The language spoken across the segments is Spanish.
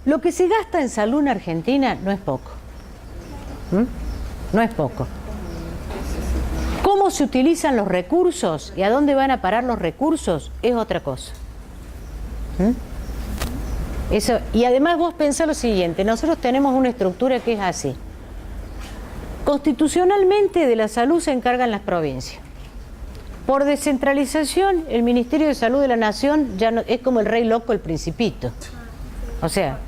Lo que se gasta en salud en Argentina no es poco. No es poco. ¿Cómo se utilizan los recursos y a dónde van a parar los recursos? Es otra cosa. Eso, y además vos pensás lo siguiente, nosotros tenemos una estructura que es así. Constitucionalmente de la salud se encargan las provincias. Por descentralización, el Ministerio de Salud de la Nación ya no, es como el rey loco, el principito. O sea,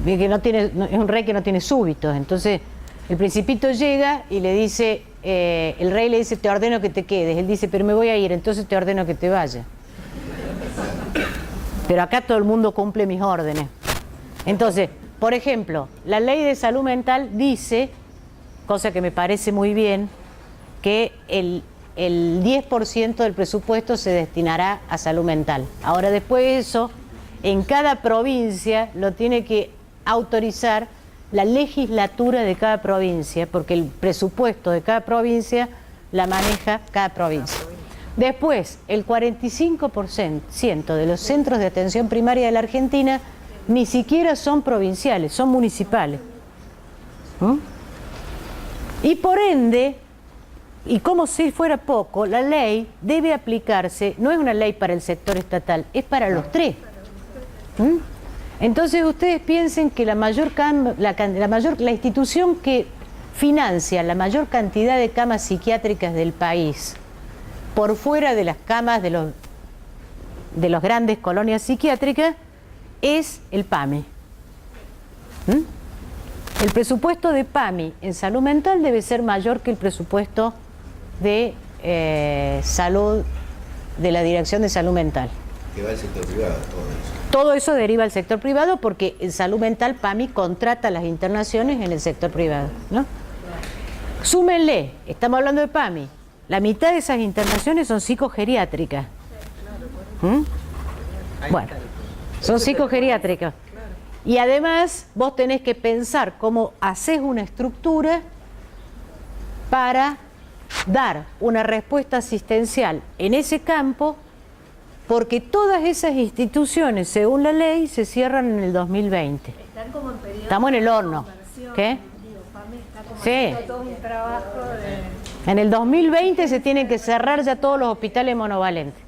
que no tiene, es un rey que no tiene súbitos. Entonces, el principito llega y le dice, el rey le dice, te ordeno que te quedes. Él dice, pero me voy a ir, entonces te ordeno que te vayas. Pero acá todo el mundo cumple mis órdenes. Entonces, por ejemplo, la ley de salud mental dice, cosa que me parece muy bien, que el 10% del presupuesto se destinará a salud mental. Ahora, después de eso, en cada provincia lo tiene que autorizar la legislatura de cada provincia, porque el presupuesto de cada provincia la maneja cada provincia. Después, el 45% de los centros de atención primaria de la Argentina ni siquiera son provinciales, son municipales. Y por ende, y como si fuera poco, la ley debe aplicarse, no es una ley para el sector estatal, es para los tres. Entonces ustedes piensen que la institución que financia la mayor cantidad de camas psiquiátricas del país, por fuera de las camas de las grandes colonias psiquiátricas, es el PAMI. El presupuesto de PAMI en salud mental debe ser mayor que el presupuesto de salud de la Dirección de Salud Mental. Que va al sector privado, todo eso. Todo eso deriva al sector privado porque en salud mental PAMI contrata las internaciones en el sector privado, ¿no? Súmenle, estamos hablando de PAMI, la mitad de esas internaciones son psicogeriátricas. Bueno, son psicogeriátricas. Y además vos tenés que pensar cómo haces una estructura para dar una respuesta asistencial en ese campo, porque todas esas instituciones, según la ley, se cierran en el 2020. Están como en periodo. Estamos en el horno. ¿Qué? Digo, PAMI está como Sí. haciendo todo un trabajo de... En el 2020 se tienen que cerrar ya todos los hospitales monovalentes.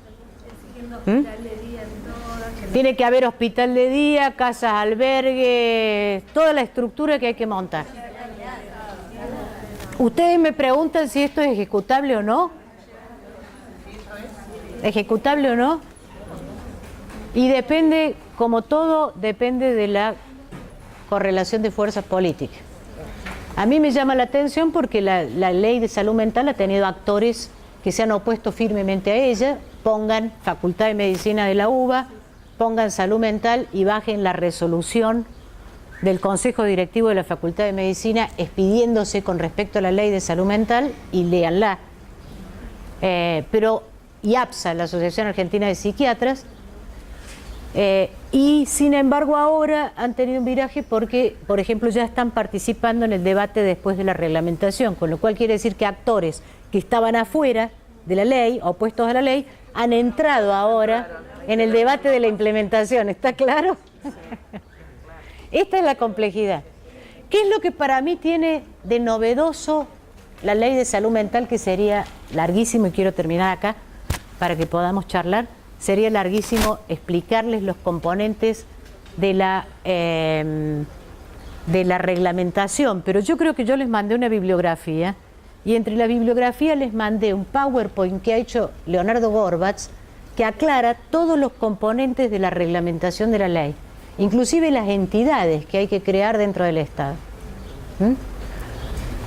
exigiendo hospital de día en todas. Tiene que haber hospital de día, casas albergues, toda la estructura que hay que montar. Ustedes me preguntan si esto es ejecutable o no. ¿Ejecutable o no? Y depende, como todo, depende de la correlación de fuerzas políticas. A mí me llama la atención porque la ley de salud mental ha tenido actores que se han opuesto firmemente a ella, pongan Facultad de Medicina de la UBA, pongan salud mental y bajen la resolución del Consejo Directivo de la Facultad de Medicina expidiéndose con respecto a la ley de salud mental y léanla. Y APSA, la Asociación Argentina de Psiquiatras, y sin embargo ahora han tenido un viraje porque, por ejemplo, ya están participando en el debate después de la reglamentación, con lo cual quiere decir que actores que estaban afuera de la ley, opuestos a la ley, han entrado ahora en el debate de la implementación. ¿Está claro? Esta es la complejidad. ¿Qué es lo que para mí tiene de novedoso la ley de salud mental, que sería larguísimo, y quiero terminar acá para que podamos charlar? Sería larguísimo explicarles los componentes de la reglamentación, pero yo creo que yo les mandé una bibliografía, y entre la bibliografía les mandé un PowerPoint que ha hecho Leonardo Gorbats, que aclara todos los componentes de la reglamentación de la ley, inclusive las entidades que hay que crear dentro del Estado.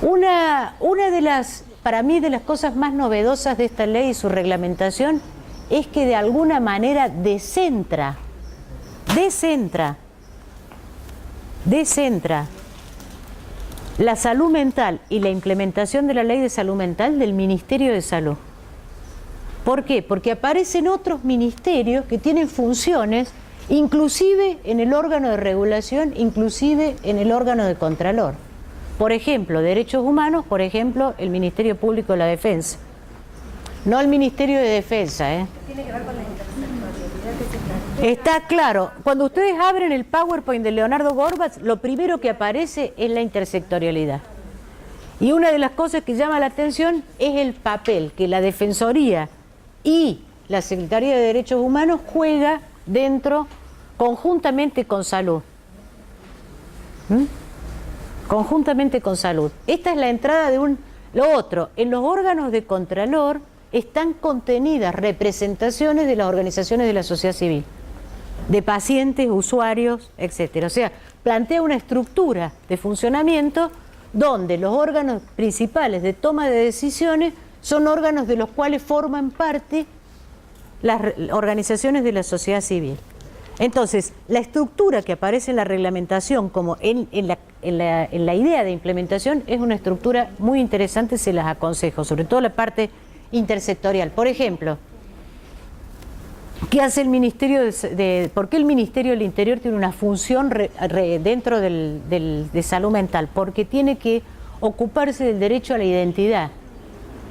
Una de las, para mí, de las cosas más novedosas de esta ley y su reglamentación es que de alguna manera descentra la salud mental y la implementación de la ley de salud mental del Ministerio de Salud. ¿Por qué? Porque aparecen otros ministerios que tienen funciones, inclusive en el órgano de regulación, inclusive en el órgano de contralor. Por ejemplo, derechos humanos, por ejemplo, el Ministerio Público de la Defensa. No el Ministerio de Defensa, Tiene que ver con la intersectorialidad Está claro. Cuando ustedes abren el PowerPoint de Leonardo Gorbats, lo primero que aparece es la intersectorialidad. Y una de las cosas que llama la atención es el papel que la Defensoría y la Secretaría de Derechos Humanos juega dentro, conjuntamente con Salud. Conjuntamente con Salud. Esta es la entrada de un... Lo otro, en los órganos de Contralor están contenidas representaciones de las organizaciones de la sociedad civil, de pacientes, usuarios, etcétera. O sea, plantea una estructura de funcionamiento donde los órganos principales de toma de decisiones son órganos de los cuales forman parte las organizaciones de la sociedad civil. Entonces, la estructura que aparece en la reglamentación como en la idea de implementación es una estructura muy interesante, se las aconsejo, sobre todo la parte intersectorial. Por ejemplo, ¿qué hace el Ministerio por qué el Ministerio del Interior tiene una función dentro de salud mental? Porque tiene que ocuparse del derecho a la identidad,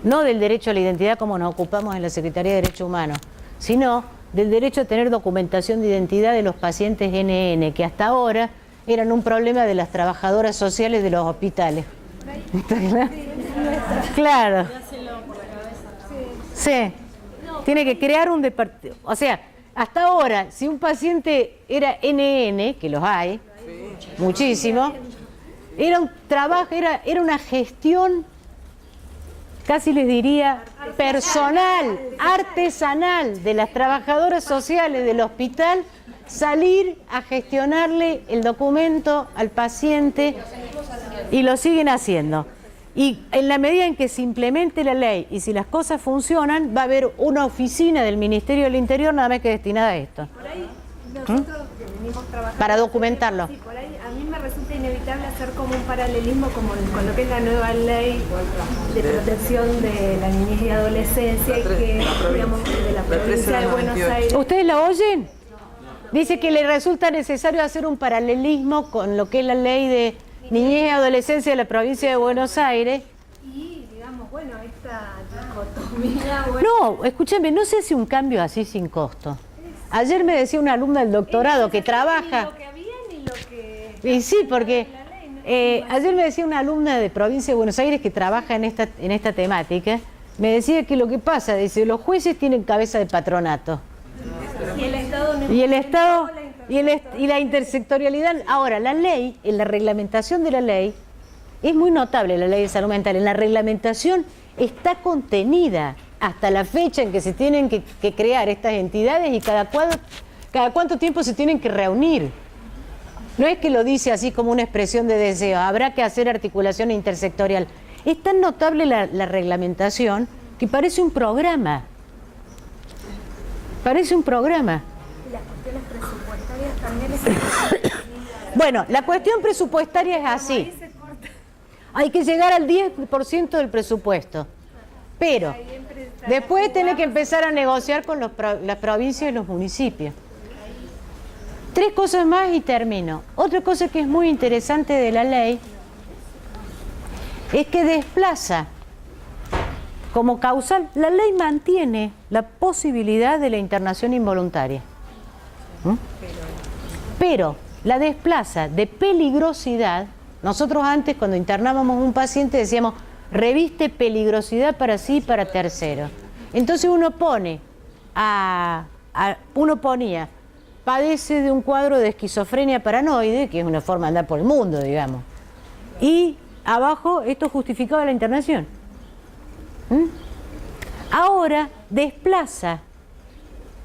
no del derecho a la identidad como nos ocupamos en la Secretaría de Derechos Humanos, sino del derecho a tener documentación de identidad de los pacientes NN, que hasta ahora eran un problema de las trabajadoras sociales de los hospitales. ¿Está claro? Claro. Sí. Tiene que crear un departamento. O sea, hasta ahora, si un paciente era NN, que los hay, muchísimo, era un trabajo, era una gestión, casi les diría, personal, artesanal de las trabajadoras sociales del hospital, salir a gestionarle el documento al paciente, y lo siguen haciendo. Y en la medida en que se implemente la ley y si las cosas funcionan, va a haber una oficina del Ministerio del Interior nada más que destinada a esto. Por ahí nosotros que venimos trabajando... Para documentarlo. Sí, por ahí a mí me resulta inevitable hacer como un paralelismo con lo que es la nueva ley de protección de la niñez y adolescencia, que digamos de la provincia de Buenos Aires. ¿Ustedes la oyen? Dice que le resulta necesario hacer un paralelismo con lo que es la ley de niñez y adolescencia de la provincia de Buenos Aires. Y digamos, bueno, esta dicotomía... Bueno, No, escúchame, no sé si un cambio así sin costo. Ayer me decía una alumna del doctorado que trabaja... Ni lo que había ni lo que... Y sí, porque ayer me decía una alumna de provincia de Buenos Aires que trabaja en esta temática, me decía que lo que pasa, dice, los jueces tienen cabeza de patronato. Y el Estado no... Y el Estado... Y la intersectorialidad. Ahora, la ley, en la reglamentación de la ley, es muy notable la ley de salud mental. En la reglamentación está contenida hasta la fecha en que se tienen que crear estas entidades y cada cuánto tiempo se tienen que reunir. No es que lo dice así como una expresión de deseo, habrá que hacer articulación intersectorial. Es tan notable la reglamentación que parece un programa. Parece un programa. Y las cuestiones presupuestarias también es... Bueno, la cuestión presupuestaria es así. Hay que llegar al 10% del presupuesto. Pero después tiene que empezar a negociar con las provincias y los municipios. 3 cosas más y termino. Otra cosa que es muy interesante de la ley es que desplaza como causal, la ley mantiene la posibilidad de la internación involuntaria. Pero la desplaza de peligrosidad. Nosotros antes, cuando internábamos un paciente, decíamos, reviste peligrosidad para sí y para tercero. Entonces uno ponía, padece de un cuadro de esquizofrenia paranoide, que es una forma de andar por el mundo, digamos. Y abajo esto justificaba la internación. Ahora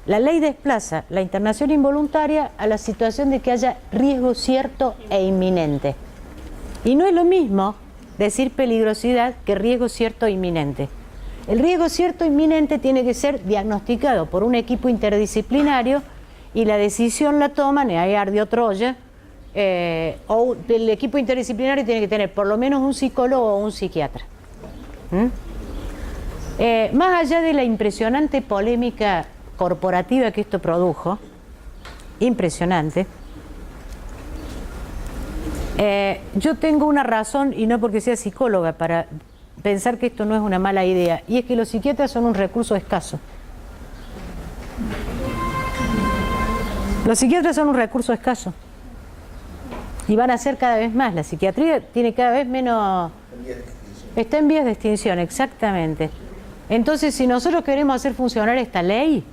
la ley desplaza la internación involuntaria a la situación de que haya riesgo cierto e inminente. Y no es lo mismo decir peligrosidad que riesgo cierto e inminente. El riesgo cierto e inminente tiene que ser diagnosticado por un equipo interdisciplinario y la decisión la toman, y ahí ardió Troya, o el equipo interdisciplinario tiene que tener por lo menos un psicólogo o un psiquiatra. Más allá de la impresionante polémica corporativa que esto produjo, impresionante, yo tengo una razón, y no porque sea psicóloga, para pensar que esto no es una mala idea, y es que los psiquiatras son un recurso escaso. Los psiquiatras son un recurso escaso y van a ser cada vez más. La psiquiatría tiene cada vez menos... Está en vías de extinción, exactamente. Entonces, si nosotros queremos hacer funcionar esta ley,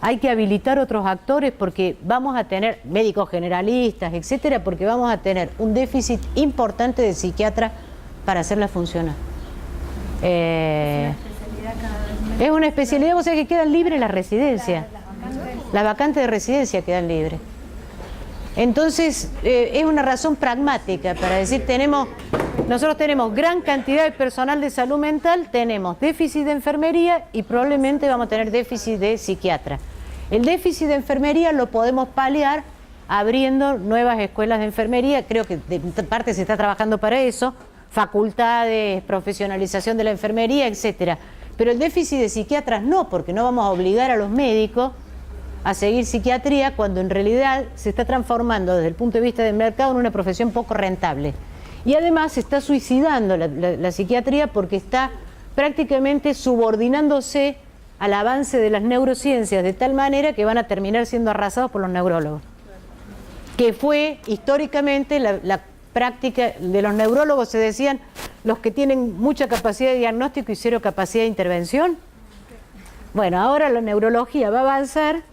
hay que habilitar otros actores porque vamos a tener médicos generalistas, etcétera, porque vamos a tener un déficit importante de psiquiatras para hacerla funcionar. Es una especialidad, vos sabés que quedan libres las residencias. Las vacantes de residencia quedan libres. Entonces, es una razón pragmática para decir, nosotros tenemos gran cantidad de personal de salud mental, tenemos déficit de enfermería y probablemente vamos a tener déficit de psiquiatra. El déficit de enfermería lo podemos paliar abriendo nuevas escuelas de enfermería, creo que de parte se está trabajando para eso, facultades, profesionalización de la enfermería, etcétera. Pero el déficit de psiquiatras no, porque no vamos a obligar a los médicos a seguir psiquiatría cuando en realidad se está transformando desde el punto de vista del mercado en una profesión poco rentable. Y además se está suicidando la psiquiatría porque está prácticamente subordinándose al avance de las neurociencias de tal manera que van a terminar siendo arrasados por los neurólogos. Que fue históricamente la práctica de los neurólogos, se decían los que tienen mucha capacidad de diagnóstico y cero capacidad de intervención. Bueno, ahora la neurología va a avanzar.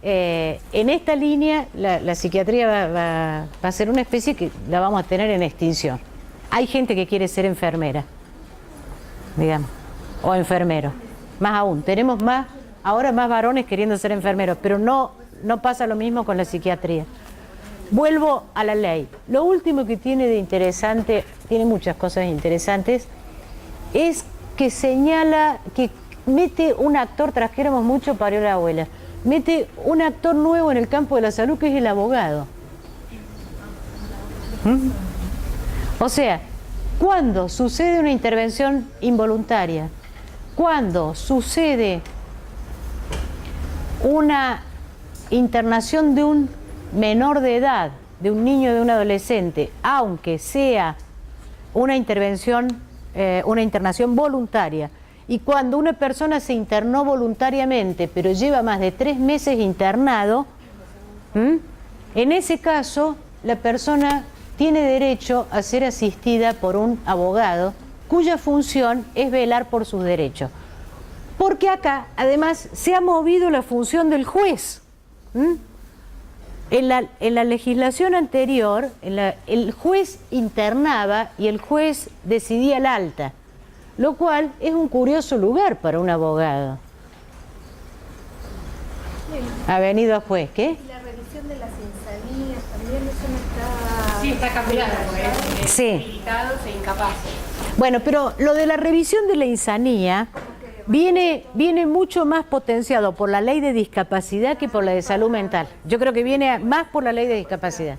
En esta línea la psiquiatría va a ser una especie que la vamos a tener en extinción. Hay gente que quiere ser enfermera, digamos, o enfermero. Más aún, tenemos ahora más varones queriendo ser enfermeros, pero no pasa lo mismo con la psiquiatría. Vuelvo a la ley. Lo último que tiene de interesante, tiene muchas cosas interesantes, es que señala, que mete un actor, trajéramos mucho para la abuela, mete un actor nuevo en el campo de la salud que es el abogado. O sea, cuando sucede una intervención involuntaria, cuando sucede una internación de un menor de edad, de un niño o de un adolescente, aunque sea una internación voluntaria, y cuando una persona se internó voluntariamente, pero lleva más de 3 meses internado, en ese caso la persona tiene derecho a ser asistida por un abogado cuya función es velar por sus derechos. Porque acá, además, se ha movido la función del juez. En la legislación anterior, el juez internaba y el juez decidía el alta, lo cual es un curioso lugar para un abogado. Ha venido a juez, ¿qué? La revisión de las insanías también, eso no está... Sí, está cambiando, porque Sí. habilitados e incapaces. Bueno, pero lo de la revisión de la insanía viene mucho más potenciado por la ley de discapacidad que por la de salud mental. Yo creo que viene más por la ley de discapacidad.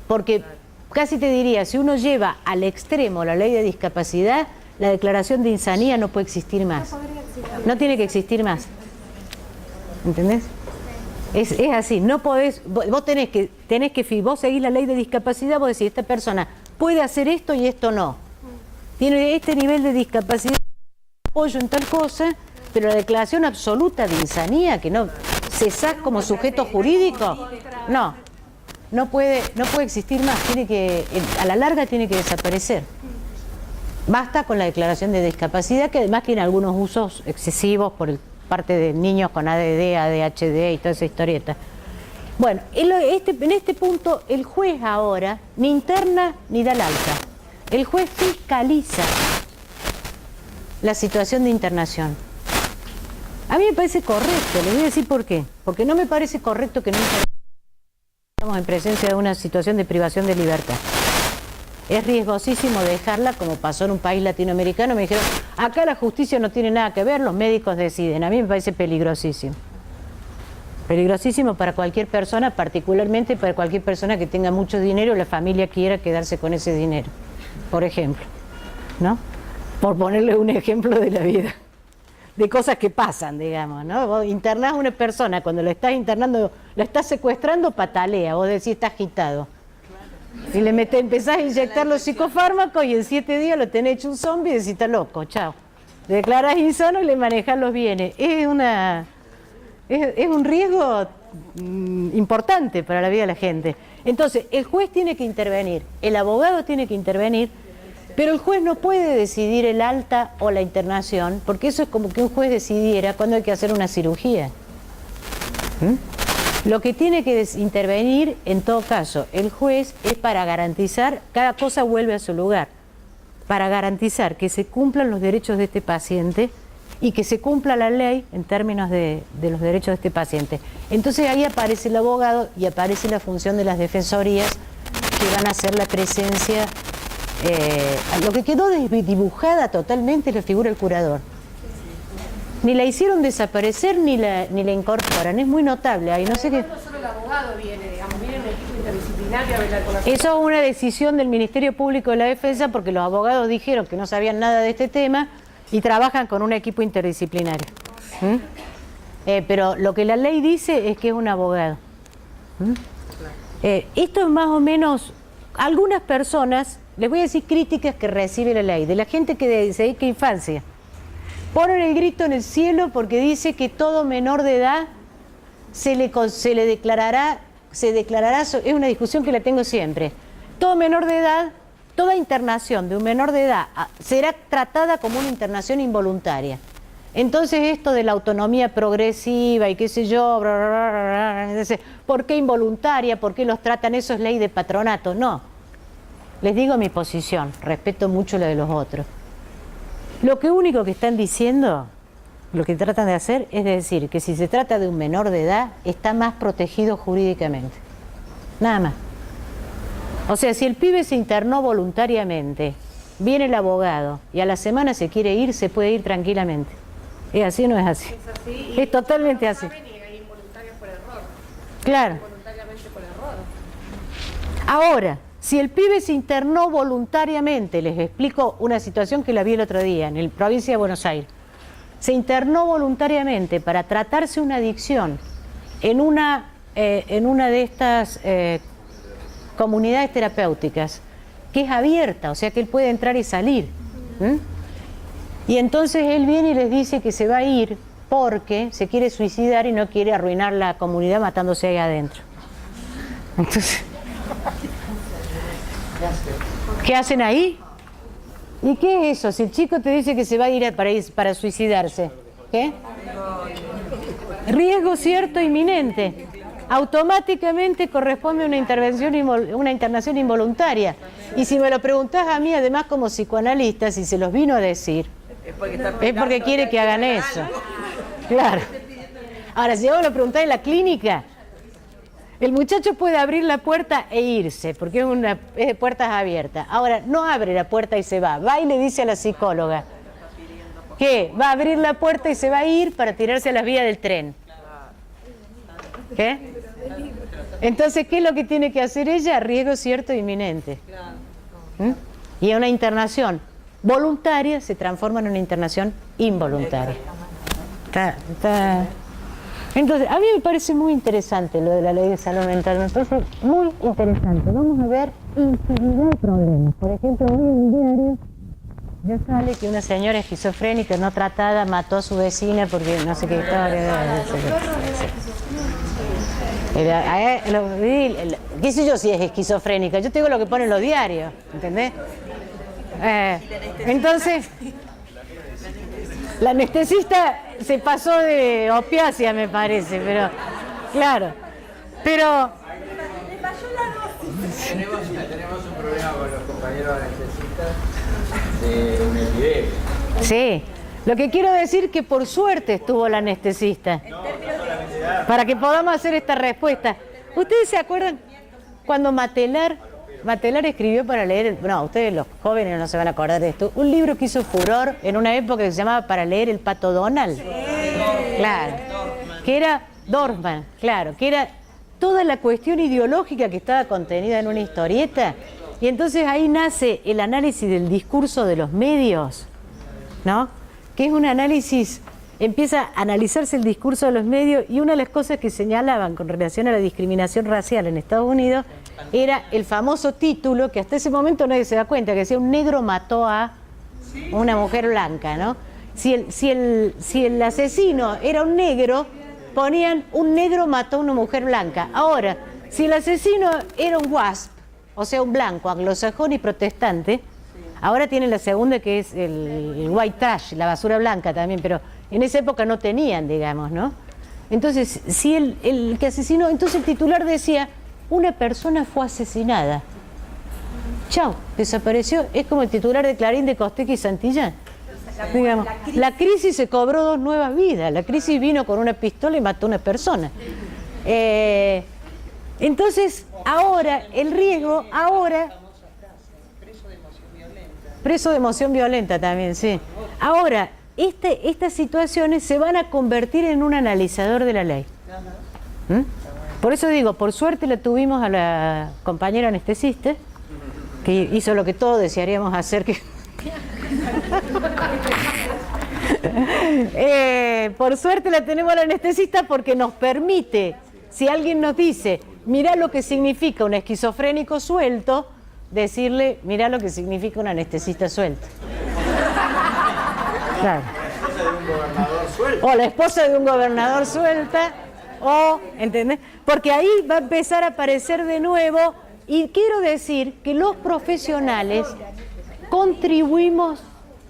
Porque casi te diría, si uno lleva al extremo la ley de discapacidad, la declaración de insanía no puede existir más. No tiene que existir más. ¿Entendés? Es así, no podés, vos tenés que, vos seguís la ley de discapacidad, vos decís, esta persona puede hacer esto y esto no. Tiene este nivel de discapacidad, apoyo en tal cosa, pero la declaración absoluta de insanía, que no cesás como sujeto jurídico, no puede existir más, a la larga tiene que desaparecer. Basta con la declaración de discapacidad, que además tiene algunos usos excesivos por parte de niños con ADD, ADHD y toda esa historieta. Bueno, en este punto el juez ahora ni interna ni da el alta. El juez fiscaliza la situación de internación. A mí me parece correcto, les voy a decir por qué. Porque no me parece correcto que no estamos en presencia de una situación de privación de libertad. Es riesgosísimo dejarla, como pasó en un país latinoamericano. Me dijeron, acá la justicia no tiene nada que ver, los médicos deciden. A mí me parece peligrosísimo. Peligrosísimo para cualquier persona, particularmente para cualquier persona que tenga mucho dinero y la familia quiera quedarse con ese dinero, por ejemplo, ¿no? Por ponerle un ejemplo de la vida, de cosas que pasan, digamos, ¿no? Vos internás a una persona, cuando la estás internando, la estás secuestrando, patalea, vos decís, está agitado. Y le empezás a inyectar los psicofármacos y en 7 días lo tenés hecho un zombie y decís, está loco, chao. Le declarás insano y le manejás los bienes. Es un riesgo importante para la vida de la gente. Entonces, el juez tiene que intervenir, el abogado tiene que intervenir, pero el juez no puede decidir el alta o la internación, porque eso es como que un juez decidiera cuándo hay que hacer una cirugía. Lo que tiene que intervenir, en todo caso, el juez es para garantizar, cada cosa vuelve a su lugar, para garantizar que se cumplan los derechos de este paciente y que se cumpla la ley en términos de los derechos de este paciente. Entonces ahí aparece el abogado y aparece la función de las defensorías que van a hacer la presencia. Lo que quedó dibujada totalmente es la figura del curador. Ni la hicieron desaparecer ni la incorporan. Es muy notable ahí, no sé qué. No solo el abogado viene, digamos, viene un equipo interdisciplinario a velar con la... Eso es una decisión del Ministerio Público de la Defensa porque los abogados dijeron que no sabían nada de este tema y trabajan con un equipo interdisciplinario. Pero lo que la ley dice es que es un abogado. Esto es más o menos, algunas personas, les voy a decir críticas que recibe la ley, de la gente que se dedica a infancia. Ponen el grito en el cielo porque dice que todo menor de edad se declarará, es una discusión que la tengo siempre, todo menor de edad, toda internación de un menor de edad será tratada como una internación involuntaria. Entonces esto de la autonomía progresiva y qué sé yo, ¿por qué involuntaria? ¿Por qué los tratan? Eso es ley de patronato. No, les digo mi posición, respeto mucho la de los otros. Lo que único que están diciendo, lo que tratan de hacer es decir que si se trata de un menor de edad, está más protegido jurídicamente. Nada más. O sea, si el pibe se internó voluntariamente, viene el abogado y a la semana se quiere ir, se puede ir tranquilamente. ¿Es así o no es así? Es así. Es totalmente así. Y involuntarios por error. Claro. Voluntariamente por error. Ahora, si el pibe se internó voluntariamente, les explico una situación que la vi el otro día en la provincia de Buenos Aires. Se internó voluntariamente para tratarse una adicción en una de estas comunidades terapéuticas, que es abierta, o sea que él puede entrar y salir. Y entonces él viene y les dice que se va a ir porque se quiere suicidar y no quiere arruinar la comunidad matándose ahí adentro. Entonces, ¿qué hacen ahí? ¿Y qué es eso? Si el chico te dice que se va a ir para suicidarse, ¿qué? Riesgo cierto inminente. Automáticamente corresponde una internación involuntaria. Y si me lo preguntás a mí, además como psicoanalista, si se los vino a decir, es porque quiere que hagan eso. Claro. Ahora, si vos lo preguntás en la clínica, el muchacho puede abrir la puerta e irse, porque es de puertas abiertas. Ahora, no abre la puerta y se va. Va y le dice a la psicóloga que va a abrir la puerta y se va a ir para tirarse a las vías del tren. ¿Qué? Entonces, ¿qué es lo que tiene que hacer ella? Riesgo cierto e inminente. Y una internación voluntaria se transforma en una internación involuntaria. Entonces, a mí me parece muy interesante lo de la ley de salud mental, me parece muy interesante. Vamos a ver infinidad de problemas. Por ejemplo, hoy en el diario ya sale que una señora esquizofrénica no tratada mató a su vecina porque no sé qué historia. ¿Qué sé yo si es esquizofrénica? Yo te digo lo que ponen los diarios, ¿entendés? Entonces, la anestesista se pasó de opiácea, me parece, pero claro. Pero tenemos un problema con los compañeros anestesistas de una epidemia. sí, lo que quiero decir que por suerte estuvo la anestesista. Para que podamos hacer esta respuesta. ¿Ustedes se acuerdan cuando Matelar escribió para leer, no, ustedes los jóvenes no se van a acordar de esto, un libro que hizo furor en una época que se llamaba Para leer el Pato Donald? Sí. Claro, que era Dorfman, claro, que era toda la cuestión ideológica que estaba contenida en una historieta, y entonces ahí nace el análisis del discurso de los medios, ¿no? Que es un análisis, empieza a analizarse el discurso de los medios, y una de las cosas que señalaban con relación a la discriminación racial en Estados Unidos era el famoso título, que hasta ese momento nadie se da cuenta, que decía un negro mató a una mujer blanca, ¿no? Si el asesino era un negro, ponían un negro mató a una mujer blanca. Ahora, si el asesino era un WASP, o sea, un blanco, anglosajón y protestante, ahora tiene la segunda que es el white trash, la basura blanca también, pero en esa época no tenían, digamos, ¿no? Entonces, si el que asesinó, entonces el titular decía, una persona fue asesinada. Chao, desapareció. Es como el titular de Clarín de Costequi y Santillán. Digamos, la crisis se cobró 2 nuevas vidas. La crisis vino con una pistola y mató a una persona. Entonces, ahora, el riesgo, ahora... Preso de emoción violenta también, sí. Ahora, estas situaciones se van a convertir en un analizador de la ley. ¿Mm? Por eso digo, por suerte la tuvimos a la compañera anestesista, que hizo lo que todos desearíamos hacer. Por suerte la tenemos a la anestesista porque nos permite, si alguien nos dice, mirá lo que significa un esquizofrénico suelto, decirle, mirá lo que significa un anestesista suelto. Claro. O la esposa de un gobernador suelta, o, ¿entendés? Porque ahí va a empezar a aparecer de nuevo, y quiero decir que los profesionales contribuimos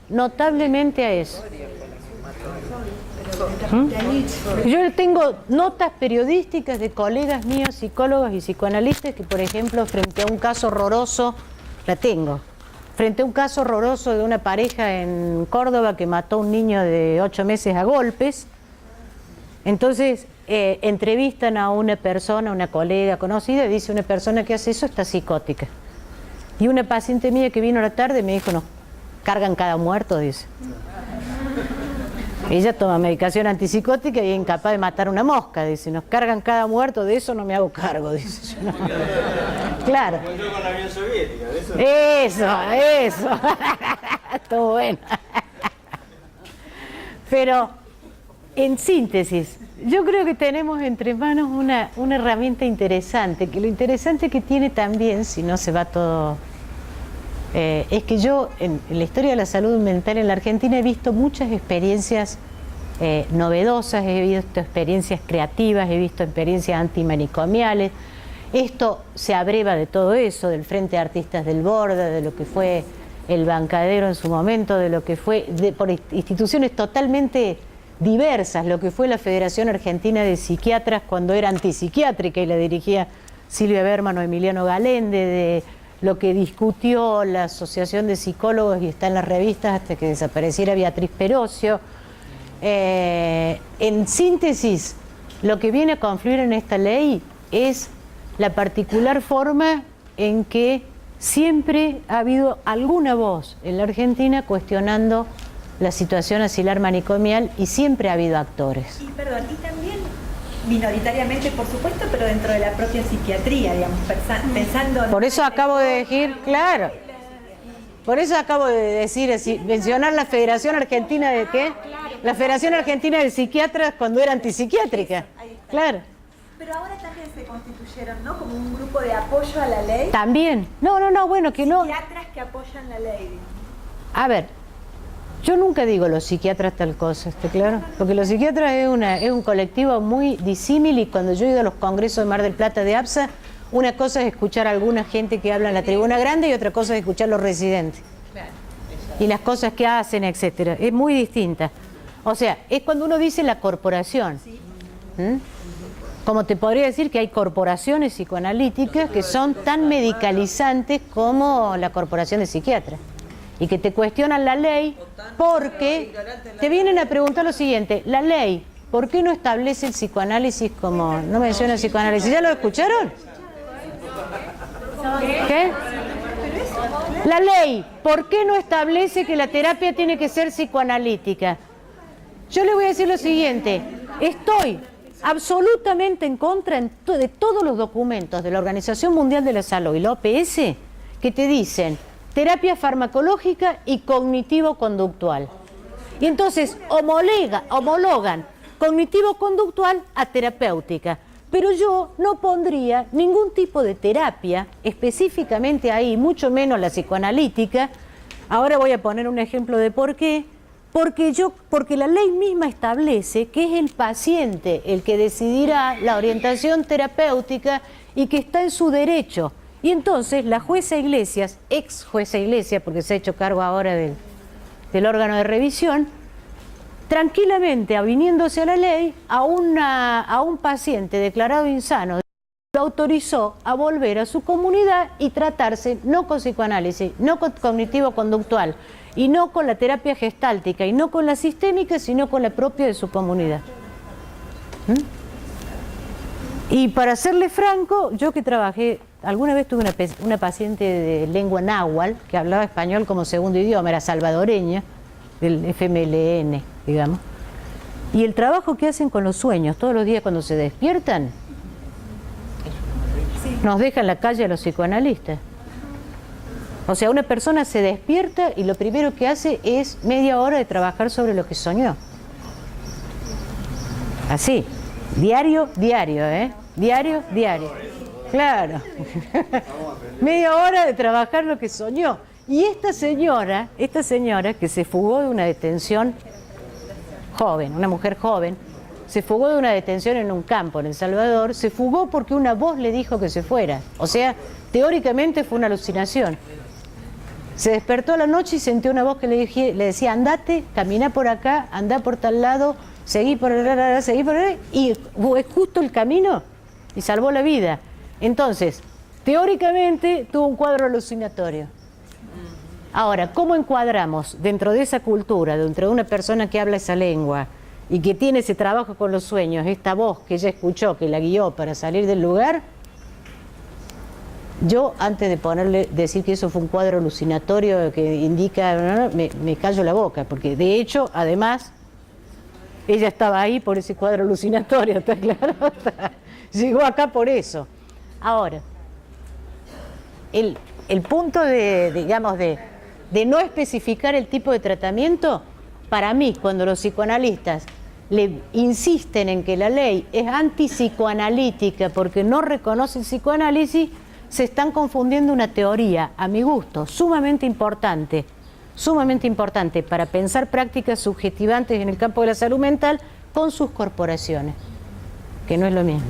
notablemente a eso. Yo tengo notas periodísticas de colegas míos, psicólogos y psicoanalistas, que por ejemplo, frente a un caso horroroso, la tengo, frente a un caso horroroso de una pareja en Córdoba que mató a un niño de 8 meses a golpes, entonces entrevistan a una persona, una colega conocida, y dice, una persona que hace eso está psicótica. Y una paciente mía que vino a la tarde me dijo, no, cargan cada muerto, dice. Ella toma medicación antipsicótica y es incapaz de matar una mosca, dice, nos cargan cada muerto, de eso no me hago cargo, dice. Yo no. Claro. Yo con la Unión Soviética, de eso. Eso. Todo bueno. Pero, en síntesis, yo creo que tenemos entre manos una herramienta interesante, que lo interesante que tiene también, si no se va todo... es que yo, en la historia de la salud mental en la Argentina, he visto muchas experiencias novedosas, he visto experiencias creativas, he visto experiencias antimanicomiales. Esto se abreva de todo eso, del Frente de Artistas del Borde, de lo que fue el Bancadero en su momento, de lo que fue, por instituciones totalmente diversas, lo que fue la Federación Argentina de Psiquiatras cuando era antipsiquiátrica y la dirigía Silvia Berman o Emiliano Galende, de lo que discutió la Asociación de Psicólogos y está en las revistas hasta que desapareciera Beatriz Perocio. En síntesis, lo que viene a confluir en esta ley es la particular forma en que siempre ha habido alguna voz en la Argentina cuestionando la situación asilar manicomial y siempre ha habido actores. Y también minoritariamente, por supuesto, pero dentro de la propia psiquiatría, digamos, pensando... Por eso acabo de decir, claro, por eso acabo de decir, mencionar la Federación Argentina de ¿qué? La Federación Argentina de Psiquiatras cuando era antipsiquiátrica, claro. Pero ahora también se constituyeron, ¿no? Como un grupo de apoyo a la ley. También, bueno, que no... Psiquiatras que apoyan la ley. A ver, yo nunca digo los psiquiatras tal cosa, ¿está claro? Porque los psiquiatras es un colectivo muy disímil y cuando yo he ido a los congresos de Mar del Plata de APSA, una cosa es escuchar a alguna gente que habla en la tribuna grande y otra cosa es escuchar a los residentes. Y las cosas que hacen, etcétera. Es muy distinta. O sea, es cuando uno dice la corporación. ¿Mm? Como te podría decir que hay corporaciones psicoanalíticas que son tan medicalizantes como la corporación de psiquiatras. Y que te cuestionan la ley porque te vienen a preguntar lo siguiente, la ley, ¿por qué no establece el psicoanálisis como, no menciona el psicoanálisis? ¿Ya lo escucharon? ¿Qué? La ley, ¿por qué no establece que la terapia tiene que ser psicoanalítica? Yo le voy a decir lo siguiente, estoy absolutamente en contra de todos los documentos de la Organización Mundial de la Salud y la OPS que te dicen terapia farmacológica y cognitivo-conductual. Y entonces homologan cognitivo-conductual a terapéutica. Pero yo no pondría ningún tipo de terapia específicamente ahí, mucho menos la psicoanalítica. Ahora voy a poner un ejemplo de por qué. Porque la ley misma establece que es el paciente el que decidirá la orientación terapéutica y que está en su derecho. Y entonces la jueza Iglesias, ex jueza Iglesias, porque se ha hecho cargo ahora del órgano de revisión, tranquilamente, aviniéndose a la ley, a un paciente declarado insano, lo autorizó a volver a su comunidad y tratarse no con psicoanálisis, no con cognitivo-conductual, y no con la terapia gestáltica, y no con la sistémica, sino con la propia de su comunidad. Y para serle franco, yo que trabajé, alguna vez tuve una paciente de lengua náhuatl, que hablaba español como segundo idioma, era salvadoreña, del FMLN, digamos, y el trabajo que hacen con los sueños, todos los días cuando se despiertan, nos deja en la calle a los psicoanalistas. O sea, una persona se despierta y lo primero que hace es media hora de trabajar sobre lo que soñó. Así, diario, ¿eh? Diario. Claro. Media hora de trabajar lo que soñó. Y esta señora que se fugó de una detención joven, una mujer joven, se fugó de una detención en un campo en El Salvador, se fugó porque una voz le dijo que se fuera. O sea, teóricamente fue una alucinación. Se despertó a la noche y sintió una voz que le decía, andate, camina por acá, andá por tal lado, seguí por allá, y es justo el camino y salvó la vida. Entonces, teóricamente tuvo un cuadro alucinatorio. Ahora, ¿cómo encuadramos dentro de esa cultura, dentro de una persona que habla esa lengua y que tiene ese trabajo con los sueños, esta voz que ella escuchó, que la guió para salir del lugar? Yo, antes de decir que eso fue un cuadro alucinatorio que indica, me callo la boca, porque de hecho, además, ella estaba ahí por ese cuadro alucinatorio, ¿está claro? Llegó acá por eso. Ahora, el punto de no especificar el tipo de tratamiento, para mí, cuando los psicoanalistas le insisten en que la ley es antipsicoanalítica porque no reconoce el psicoanálisis, se están confundiendo una teoría, a mi gusto, sumamente importante para pensar prácticas subjetivantes en el campo de la salud mental con sus corporaciones, que no es lo mismo.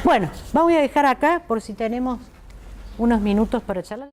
Bueno, vamos a dejar acá por si tenemos unos minutos para charlar.